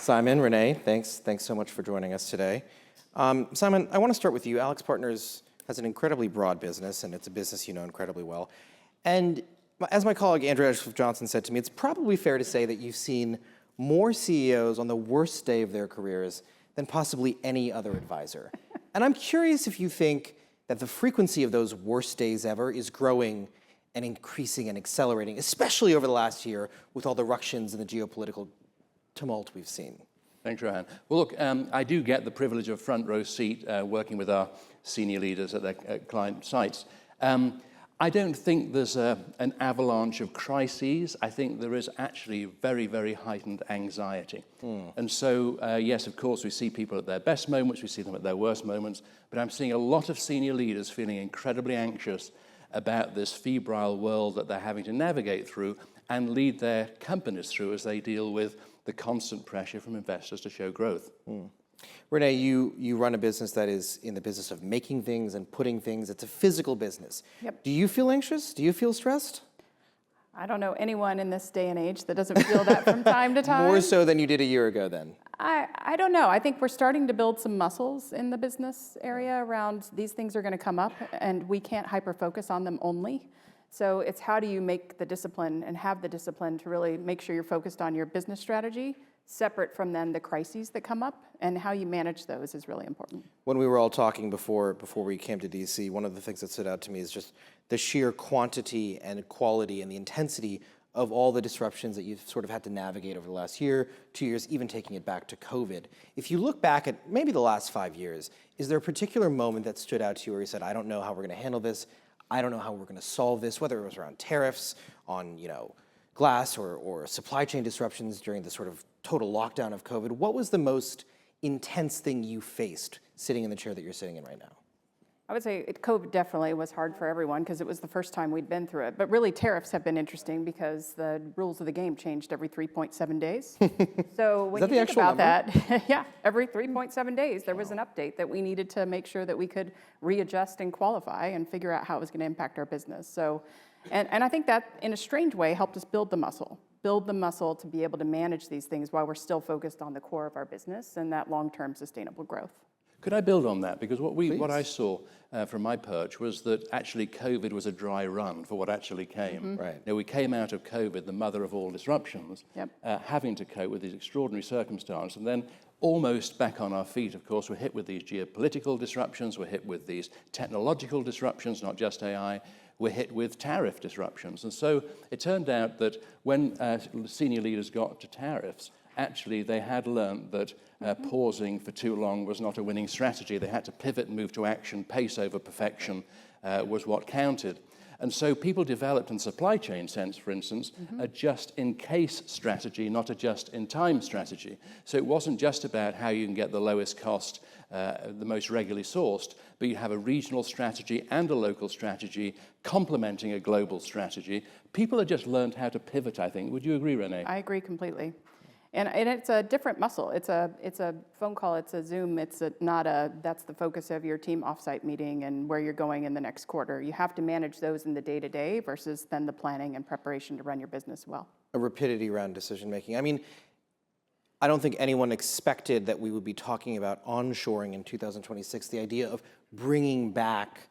Simon, Renee, thanks so much for joining us today. Simon, I want to start with you. AlixPartners has an incredibly broad business, and it's a business you know incredibly well. And as my colleague Andrew Edgeworth-Johnson said to me, it's probably fair to say that you've seen more CEOs on the worst day of their careers than possibly any other advisor. And I'm curious if you think that the frequency of those worst days ever is growing and increasing and accelerating, especially over the last year with all the Russians and the geopolitical tumult we've seen. Thanks, Rohan. Well, look, I do get the privilege of front row seat working with our senior leaders at their client sites. I don't think there's an avalanche of crises. I think there is actually very, very heightened anxiety. And so, yes, of course, we see people at their best moments, we see them at their worst moments, but I'm seeing a lot of senior leaders feeling incredibly anxious about this febrile world that they're having to navigate through and lead their companies through as they deal with the constant pressure from investors to show growth. Renee, you run a business that is in the business of making things and putting things. It's a physical business. Yep. Do you feel anxious? Do you feel stressed? I don't know anyone in this day and age that doesn't feel that from time to time. More so than you did a year ago then? I don't know. I think we're starting to build some muscles in the business area around these things are going to come up and we can't hyper-focus on them only. So it's how do you make the discipline and have the discipline to really make sure you're focused on your business strategy, separate from then the crises that come up, and how you manage those is really important. When we were all talking before we came to DC, one of the things that stood out to me is just the sheer quantity and quality and the intensity of all the disruptions that you've sort of had to navigate over the last year, 2 years, even taking it back to COVID. If you look back at maybe the last 5 years, is there a particular moment that stood out to you where you said, I don't know how we're going to handle this, I don't know how we're going to solve this, whether it was around tariffs, on glass or supply chain disruptions during the sort of total lockdown of COVID? What was the most intense thing you faced sitting in the chair that you're sitting in right now? I would say COVID definitely was hard for everyone because it was the first time we'd been through it. But really, tariffs have been interesting because the rules of the game changed every 3.7 days. So when you think about that, yeah, every 3.7 days, there was an update that we needed to make sure that we could readjust and qualify and figure out how it was going to impact our business. So, and I think that, in a strange way, helped us build the muscle to be able to manage these things while we're still focused on the core of our business and that long-term sustainable growth. Could I build on that? Because what I saw from my perch was that actually COVID was a dry run for what actually came. Right. We came out of COVID, the mother of all disruptions, having to cope with these extraordinary circumstances, and then almost back on our feet, of course, we're hit with these geopolitical disruptions, we're hit with these technological disruptions, not just AI, we're hit with tariff disruptions. And so it turned out that when senior leaders got to tariffs, actually they had learned that pausing for too long was not a winning strategy. They had to pivot and move to action. Pace over perfection was what counted. And so people developed, in supply chain sense, for instance, a just-in-case strategy, not a just-in-time strategy. So it wasn't just about how you can get the lowest cost, the most regularly sourced, but you have a regional strategy and a local strategy complementing a global strategy. People have just learned how to pivot, I think. Would you agree, Renee? I agree completely. And it's a different muscle. It's a phone call. It's a Zoom. It's that's the focus of your team offsite meeting and where you're going in the next quarter. You have to manage those in the day-to-day versus then the planning and preparation to run your business well. A rapidity around decision making. I mean, I don't think anyone expected that we would be talking about onshoring in 2026. The idea of bringing back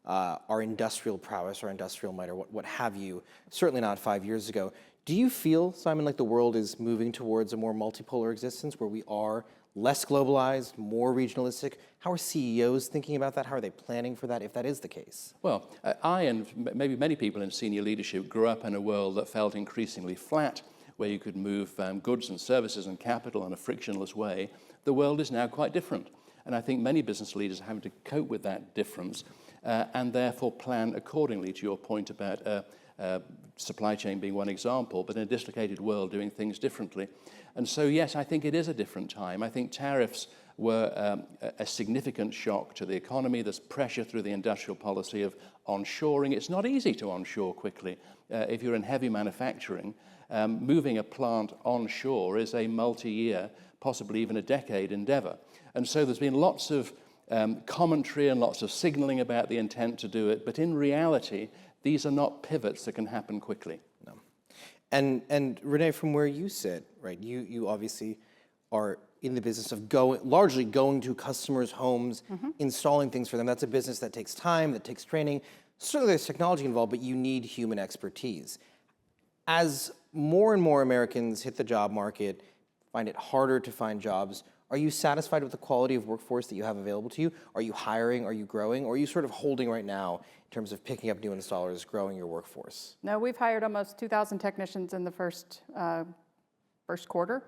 our industrial prowess, our industrial might, or what have you. Certainly not 5 years ago. Do you feel, Simon, like the world is moving towards a more multipolar existence where we are less globalized, more regionalistic? How are CEOs thinking about that? How are they planning for that, if that is the case? Well, I and maybe many people in senior leadership grew up in a world that felt increasingly flat, where you could move goods and services and capital in a frictionless way. The world is now quite different. And I think many business leaders are having to cope with that difference and therefore plan accordingly, to your point about supply chain being one example, but in a dislocated world doing things differently. And so, yes, I think it is a different time. I think tariffs were a significant shock to the economy. There's pressure through the industrial policy of onshoring. It's not easy to onshore quickly. If you're in heavy manufacturing, moving a plant onshore is a multi-year, possibly even a decade endeavor. And so there's been lots of commentary and lots of signaling about the intent to do it, but in reality, these are not pivots that can happen quickly. No. And Renee, from where you sit, right, you obviously are in the business of largely going to customers' homes, installing things for them. That's a business that takes time, that takes training. Certainly there's technology involved, but you need human expertise. As more and more Americans hit the job market, find it harder to find jobs, are you satisfied with the quality of workforce that you have available to you? Are you hiring? Are you growing? Or are you sort of holding right now in terms of picking up new installers, growing your workforce? No, we've hired almost 2,000 technicians in the first quarter.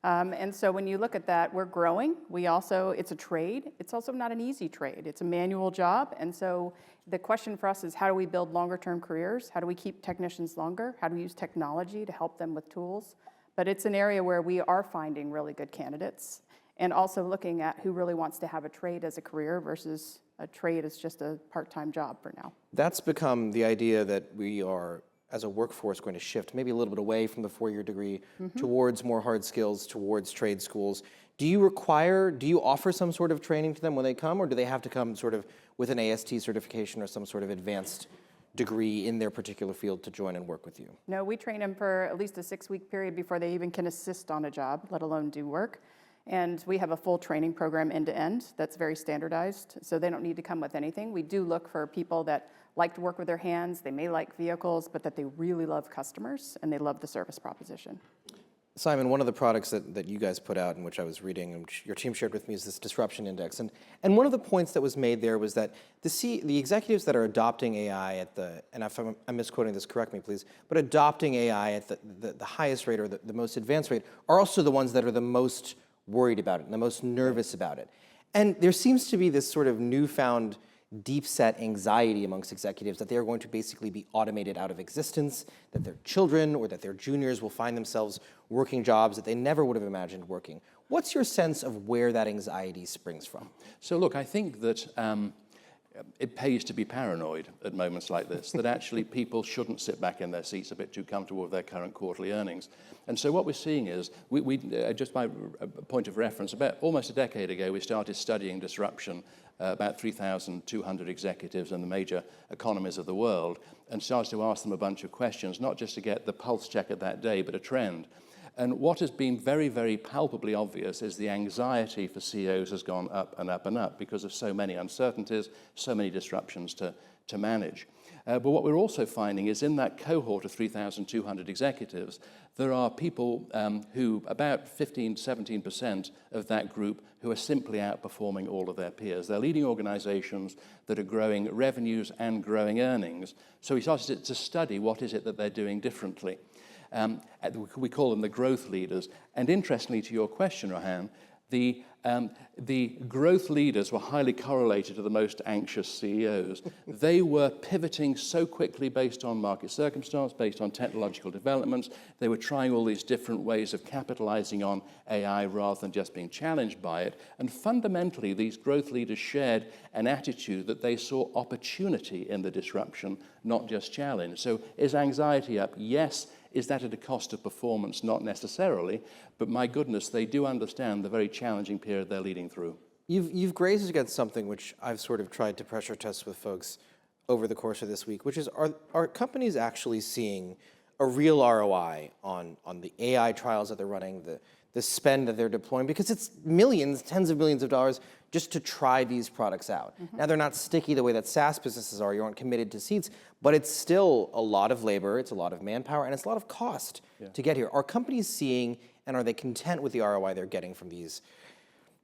And so when you look at that, we're growing. It's a trade. It's also not an easy trade. It's a manual job. And so the question for us is, how do we build longer term careers? How do we keep technicians longer? How do we use technology to help them with tools? But it's an area where we are finding really good candidates, and also looking at who really wants to have a trade as a career versus a trade as just a part-time job for now. That's become the idea that we are, as a workforce, going to shift maybe a little bit away from the four-year degree towards more hard skills, towards trade schools. Do you offer some sort of training to them when they come, or do they have to come sort of with an AST certification or some sort of advanced degree in their particular field to join and work with you? No, we train them for at least a 6-week period before they even can assist on a job, let alone do work. And we have a full training program end to end that's very standardized, so they don't need to come with anything. We do look for people that like to work with their hands, they may like vehicles, but that they really love customers and they love the service proposition. Simon, one of the products that you guys put out, and which I was reading, and which your team shared with me, is this disruption index. And one of the points that was made there was that the executives that are adopting AI and if I'm misquoting this, correct me please, but adopting AI at the highest rate or the most advanced rate are also the ones that are the most worried about it and the most nervous about it. And there seems to be this sort of newfound deep-set anxiety amongst executives that they are going to basically be automated out of existence, that their children or that their juniors will find themselves working jobs that they never would have imagined working. What's your sense of where that anxiety springs from? So look, I think that it pays to be paranoid at moments like this, that actually people shouldn't sit back in their seats a bit too comfortable with their current quarterly earnings. And so what we're seeing is, just by point of reference, about almost a decade ago, we started studying disruption, about 3,200 executives in the major economies of the world, and started to ask them a bunch of questions, not just to get the pulse check of that day, but a trend. And what has been very, very palpably obvious is the anxiety for CEOs has gone up and up and up because of so many uncertainties, so many disruptions to manage. But what we're also finding is in that cohort of 3,200 executives, there are people who, about 15, 17% of that group, who are simply outperforming all of their peers. They're leading organizations that are growing revenues and growing earnings. So we started to study what is it that they're doing differently. We call them the growth leaders. And interestingly, to your question, Rohan, the growth leaders were highly correlated to the most anxious CEOs. They were pivoting so quickly based on market circumstance, based on technological developments. They were trying all these different ways of capitalizing on AI rather than just being challenged by it. And fundamentally, these growth leaders shared an attitude that they saw opportunity in the disruption, not just challenge. So is anxiety up? Yes. Is that at a cost of performance? Not necessarily, but my goodness, they do understand the very challenging period they're leading through. You've grazed against something which I've sort of tried to pressure test with folks over the course of this week, which is, are companies actually seeing a real ROI on the AI trials that they're running, the spend that they're deploying? Because it's millions, tens of millions of dollars just to try these products out. Now, they're not sticky the way that SaaS businesses are. You aren't committed to seats, but it's still a lot of labor, it's a lot of manpower, and it's a lot of cost to get here. Are companies seeing, and are they content with the ROI they're getting from these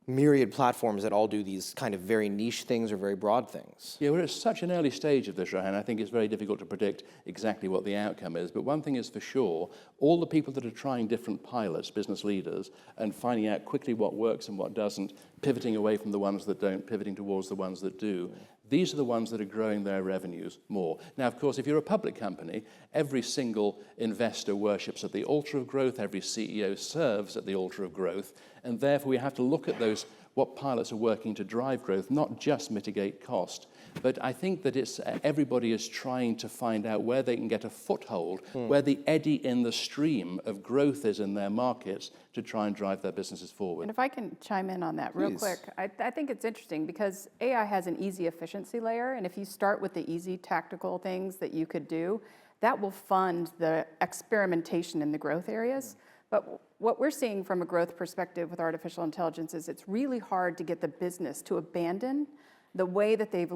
myriad platforms that all do these kind of very niche things or very broad things? Yeah, we're at such an early stage of this, Rohan. I think it's very difficult to predict exactly what the outcome is. But one thing is for sure, all the people that are trying different pilots, business leaders, and finding out quickly what works and what doesn't, pivoting away from the ones that don't, pivoting towards the ones that do, these are the ones that are growing their revenues more. Now, of course, if you're a public company, every single investor worships at the altar of growth, every CEO serves at the altar of growth, and therefore we have to look at those, what pilots are working to drive growth, not just mitigate cost. But I think that it's everybody is trying to find out where they can get a foothold, where the eddy in the stream of growth is in their markets to try and drive their businesses forward. And if I can chime in on that real quick, I think it's interesting because AI has an easy efficiency layer, and if you start with the easy tactical things that you could do, that will fund the experimentation in the growth areas. But what we're seeing from a growth perspective with artificial intelligence is it's really hard to get the business to abandon the way that they've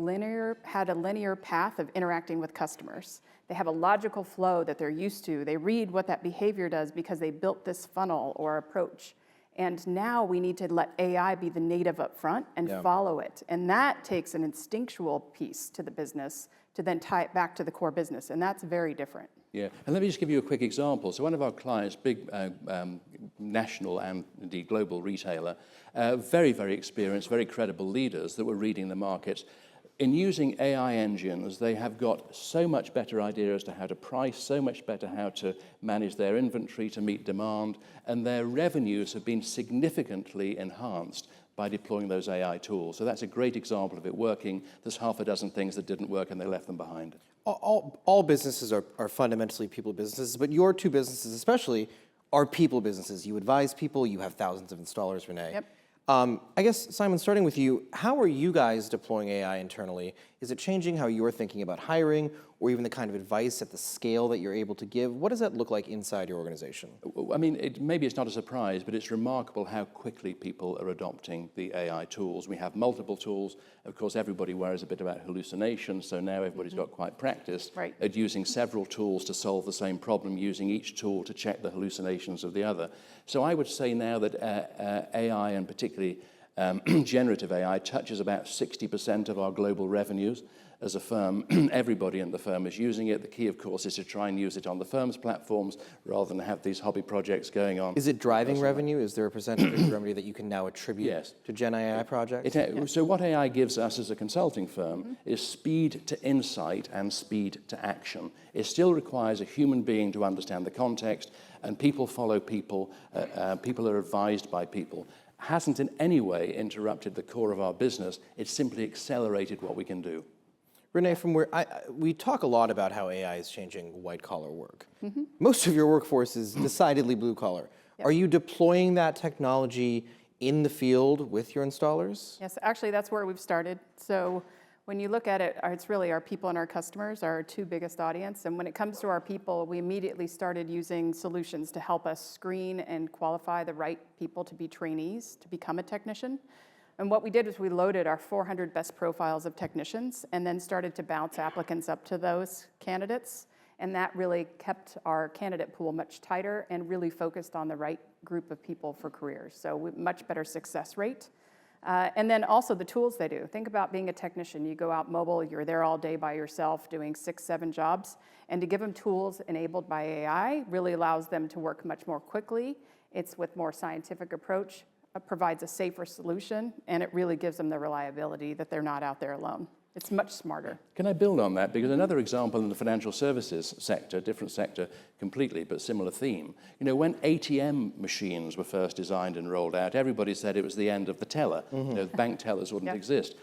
had a linear path of interacting with customers. They have a logical flow that they're used to. They read what that behavior does because they built this funnel or approach. And now we need to let AI be the native up front and follow it. And that takes an instinctual piece to the business to then tie it back to the core business. And that's very different. Yeah, and let me just give you a quick example. So one of our clients, big national and indeed global retailer, very, very experienced, very credible leaders that were reading the markets. In using AI engines, they have got so much better idea as to how to price, so much better how to manage their inventory to meet demand, and their revenues have been significantly enhanced by deploying those AI tools. So that's a great example of it working. There's half a dozen things that didn't work and they left them behind. All businesses are fundamentally people businesses, but your two businesses especially are people businesses. You advise people, you have thousands of installers, Renee. Yep. I guess, Simon, starting with you, how are you guys deploying AI internally? Is it changing how you're thinking about hiring or even the kind of advice at the scale that you're able to give? What does that look like inside your organization? I mean, maybe it's not a surprise, but it's remarkable how quickly people are adopting the AI tools. We have multiple tools. Of course, everybody worries a bit about hallucinations, so now everybody's got quite practiced at using several tools to solve the same problem, using each tool to check the hallucinations of the other. So I would say now that AI, and particularly generative AI, touches about 60% of our global revenues. As a firm, everybody in the firm is using it. The key, of course, is to try and use it on the firm's platforms rather than have these hobby projects going on. Is it driving revenue? Is there a percentage of revenue that you can now attribute to Gen AI projects? So what AI gives us as a consulting firm is speed to insight and speed to action. It still requires a human being to understand the context, and people follow people. People are advised by people. Hasn't in any way interrupted the core of our business. It's simply accelerated what we can do. Renee, from where we talk a lot about how AI is changing white-collar work. Most of your workforce is decidedly blue-collar. Are you deploying that technology in the field with your installers? Yes, actually, that's where we've started. So when you look at it, it's really our people and our customers are our two biggest audience. And when it comes to our people, we immediately started using solutions to help us screen and qualify the right people to be trainees, to become a technician. And what we did was we loaded our 400 best profiles of technicians and then started to bounce applicants up to those candidates. And that really kept our candidate pool much tighter and really focused on the right group of people for careers. So much better success rate. And then also the tools they do. Think about being a technician. You go out mobile, you're there all day by yourself doing 6, 7 jobs. And to give them tools enabled by AI really allows them to work much more quickly. It's with more scientific approach. Provides a safer solution, and it really gives them the reliability that they're not out there alone. It's much smarter. Can I build on that? Because another example in the financial services sector, different sector completely, but similar theme. You know, when ATM machines were first designed and rolled out, everybody said it was the end of the teller. You know, bank tellers wouldn't exist.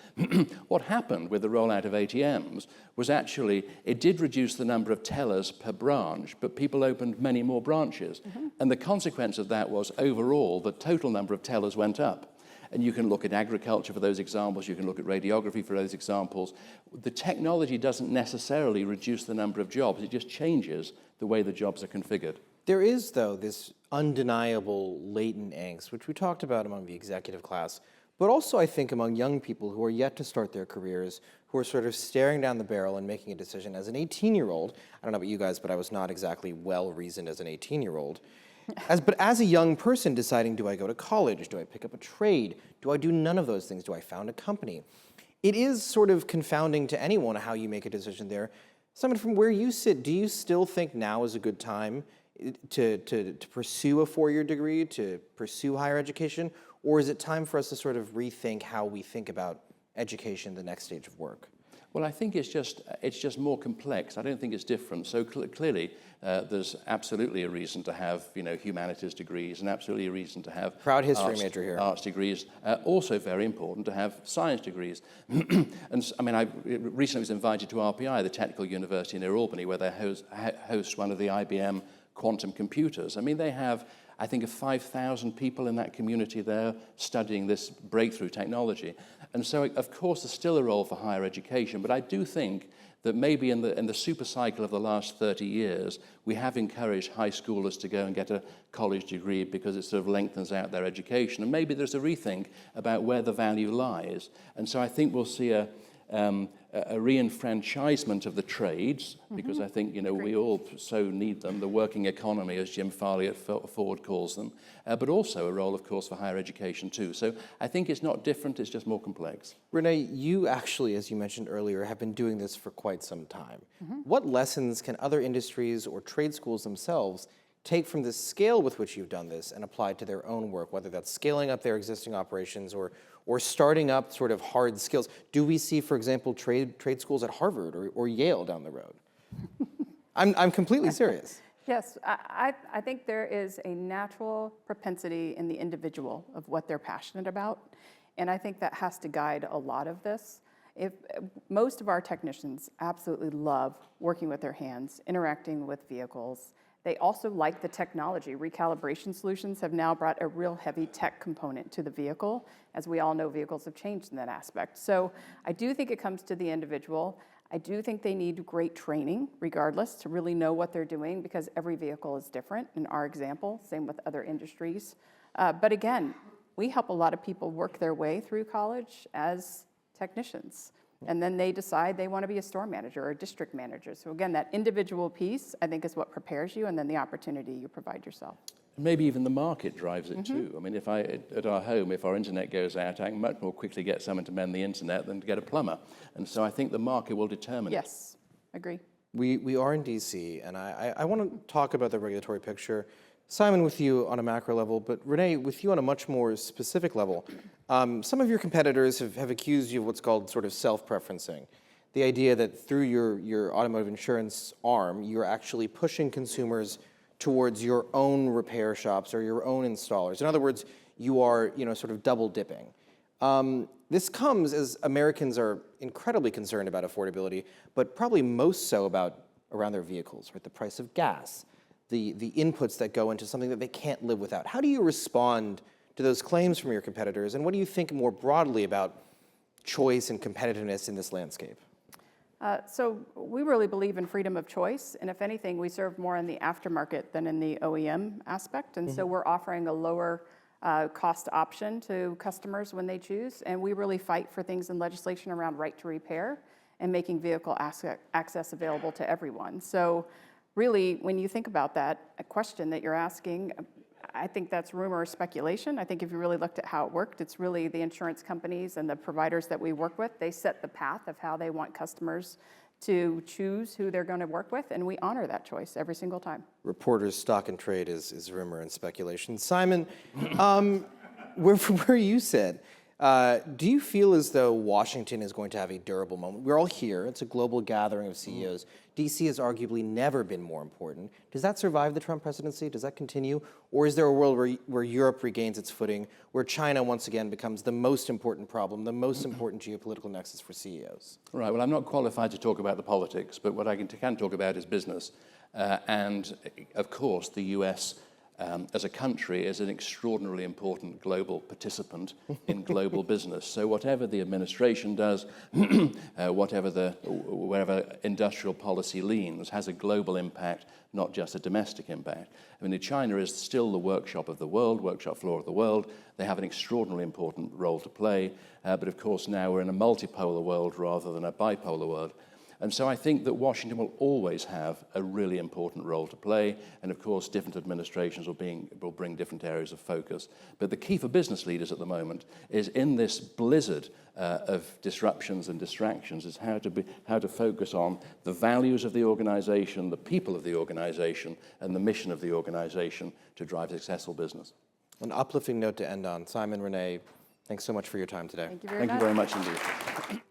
What happened with the rollout of ATMs was actually it did reduce the number of tellers per branch, but people opened many more branches. And the consequence of that was overall the total number of tellers went up. And you can look at agriculture for those examples, you can look at radiography for those examples. The technology doesn't necessarily reduce the number of jobs, it just changes the way the jobs are configured. There is, though, this undeniable latent angst, which we talked about among the executive class, but also I think among young people who are yet to start their careers, who are sort of staring down the barrel and making a decision. As an 18-year-old, I don't know about you guys, but I was not exactly well-reasoned as an 18-year-old. But as a young person deciding, do I go to college? Do I pick up a trade? Do I do none of those things? Do I found a company? It is sort of confounding to anyone how you make a decision there. Simon, from where you sit, do you still think now is a good time to pursue a 4-year degree, to pursue higher education? Or is it time for us to sort of rethink how we think about education, the next stage of work? Well, I think it's just more complex. I don't think it's different. So clearly, there's absolutely a reason to have humanities degrees, and absolutely a reason to have proud history major here. Arts degrees. Also very important to have science degrees. And I mean, I recently was invited to RPI, the technical university near Albany, where they host one of the IBM quantum computers. I mean, they have, I think, 5,000 people in that community there studying this breakthrough technology. And so, of course, there's still a role for higher education, but I do think that maybe in the super cycle of the last 30 years, we have encouraged high schoolers to go and get a college degree because it sort of lengthens out their education. And maybe there's a rethink about where the value lies. And so I think we'll see a re-enfranchisement of the trades, because I think, we all so need them, the working economy, as Jim Farley at Ford calls them, but also a role, of course, for higher education too. So I think it's not different, it's just more complex. Renee, you actually, as you mentioned earlier, have been doing this for quite some time. What lessons can other industries or trade schools themselves take from the scale with which you've done this and apply it to their own work, whether that's scaling up their existing operations or starting up sort of hard skills? Do we see, for example, trade schools at Harvard or Yale down the road? I'm completely serious. Yes, I think there is a natural propensity in the individual of what they're passionate about, and I think that has to guide a lot of this. If most of our technicians absolutely love working with their hands, interacting with vehicles. They also like the technology. Recalibration solutions have now brought a real heavy tech component to the vehicle. As we all know, vehicles have changed in that aspect. So I do think it comes to the individual. I do think they need great training, regardless, to really know what they're doing, because every vehicle is different in our example, same with other industries. But again, we help a lot of people work their way through college as technicians. And then they decide they want to be a store manager or a district manager. So again, that individual piece, I think, is what prepares you, and then the opportunity you provide yourself. Maybe even the market drives it too. I mean, at our home, if our internet goes out, I can much more quickly get someone to mend the internet than to get a plumber. And so I think the market will determine it. Yes, agree. We are in D.C., and I want to talk about the regulatory picture. Simon, with you on a macro level, but Renee, with you on a much more specific level. Some of your competitors have accused you of what's called sort of self-preferencing. The idea that through your automotive insurance arm, you're actually pushing consumers towards your own repair shops or your own installers. In other words, you are sort of double dipping. This comes as Americans are incredibly concerned about affordability, but probably most so around their vehicles, right? The price of gas, the inputs that go into something that they can't live without. How do you respond to those claims from your competitors, and what do you think more broadly about choice and competitiveness in this landscape? So we really believe in freedom of choice, and if anything, we serve more in the aftermarket than in the OEM aspect, and so we're offering a lower cost option to customers when they choose, and we really fight for things in legislation around right to repair and making vehicle access available to everyone. So really, when you think about that, a question that you're asking, I think that's rumor or speculation. I think if you really looked at how it worked, it's really the insurance companies and the providers that we work with. They set the path of how they want customers to choose who they're going to work with, and we honor that choice every single time. Reporters' stock and trade is rumor and speculation. Simon, where you sit, do you feel as though Washington is going to have a durable moment? We're all here. It's a global gathering of CEOs. D.C. has arguably never been more important. Does that survive the Trump presidency? Does that continue? Or is there a world where Europe regains its footing, where China once again becomes the most important problem, the most important geopolitical nexus for CEOs? Right. Well, I'm not qualified to talk about the politics, but what I can talk about is business. And, of course, the U.S. As a country is an extraordinarily important global participant in global business. So whatever the administration does, wherever industrial policy leans, has a global impact, not just a domestic impact. I mean, China is still the workshop of the world, workshop floor of the world. They have an extraordinarily important role to play. But of course, now we're in a multipolar world rather than a bipolar world. And so I think that Washington will always have a really important role to play. And of course, different administrations will bring different areas of focus. But the key for business leaders at the moment is in this blizzard of disruptions and distractions is how to focus on the values of the organization, the people of the organization, and the mission of the organization to drive successful business. An uplifting note to end on. Simon, Renee, thanks so much for your time today. Thank you very much. Thank you very much indeed.